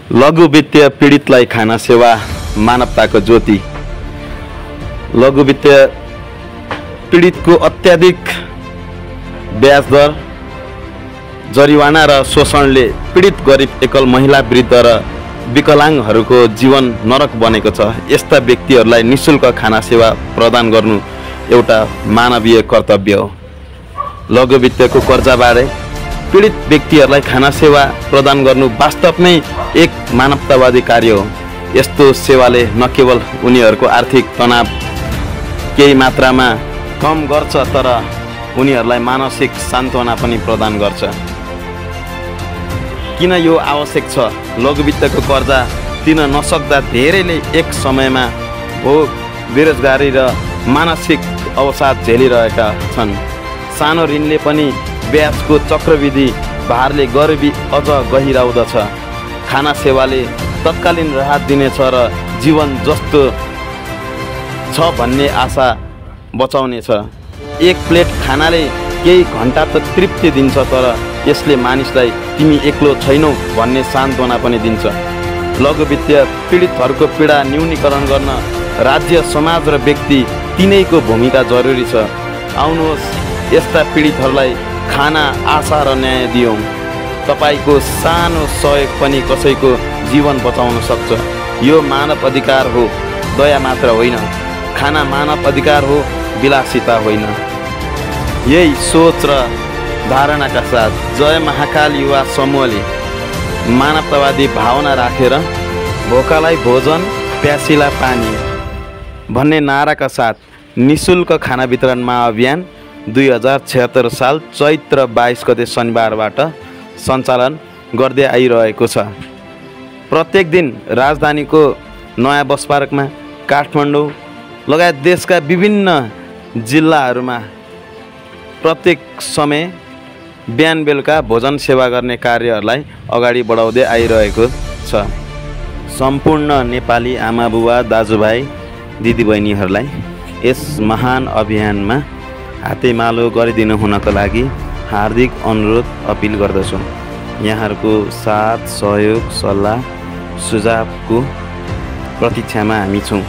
लघु वित्तीय पीडितलाई खाना सेवा मानवताको ज्योति। लघु वित्तीय पीडितको अत्याधिक ब्याज दर, जरिवाना र शोषणले पीडित गरिब एकल महिला वृद्ध र विकलाङ्गहरूको जीवन नरक बनेको छ। यस्ता व्यक्तिहरूलाई निःशुल्क खाना सेवा प्रदान गर्नु एउटा मानवीय कर्तव्य हो। लघु वित्तको कर्जाबारे पीडित व्यक्तिहरूलाई खाना सेवा प्रदान गर्नु वास्तवमै एक मानवतावादी कार्य हो। यस्तो सेवाले न केवल उनीहरूको आर्थिक तनाव केही मात्रामा कम गर्छ, तर उनीहरूलाई मानसिक सान्त्वना पनि प्रदान गर्छ। किन यो आवश्यक छ? लघु वित्तको कर्जा तिर्न नसक्दा धेरैले एक समयमा भोग, बेरोजगारी र मानसिक अवसाद झेलिरहेका छन्। सानो ऋणले पनि ब्याजको चक्रवृद्धि भारले गरिबी अझ गहिराउँदछ। खाना सेवाले तत्कालीन राहत दिनेछ र जीवन जस्तो छ भन्ने आशा बचाउनेछ। एक प्लेट खानाले केही घन्टा त तृप्ति दिन्छ, तर यसले मानिसलाई तिमी एक्लो छैनौ भन्ने सान्त्वना पनि दिन्छ। लघु वित्तीय पीडितहरूको पीडा न्यूनीकरण गर्न राज्य, समाज र व्यक्ति तिनैको भूमिका जरुरी छ। आउनुहोस् यस्ता पीडितहरूलाई खाना, आशा र न्याय दियौँ। तपाईको सानो सहयोग पनि कसैको जीवन बचाउन सक्छ। यो मानव अधिकार हो, दया मात्र होइन। खाना मानव अधिकार हो, विलासिता होइन। यही सोच र धारणाका साथ जय महाकाल युवा समूहले मानवतावादी भावना राखेर भोकालाई भोजन, प्यासीलाई पानी भन्ने नाराका साथ निःशुल्क खाना वितरण महाअभियान 2076 साल चैत्र 22 गते शनिबारबाट सञ्चालन गर्दै आइरहेको छ। प्रत्येक दिन राजधानीको नयाँ बस पार्कमा, काठमाडौँ लगायत देशका विभिन्न जिल्लाहरूमा प्रत्येक समय बिहान बेलुका भोजन सेवा गर्ने कार्यहरूलाई अगाडि बढाउँदै आइरहेको छ। सम्पूर्ण नेपाली आमा बुबा, दाजुभाइ, दिदीबहिनीहरूलाई यस महान अभियानमा हातेमालो गरिदिनु हुनको लागि हार्दिक अनुरोध अपिल गर्दछु। यहाँहरूको साथ, सहयोग, सल्लाह, सुझावको प्रतीक्षामा हामी छौँ।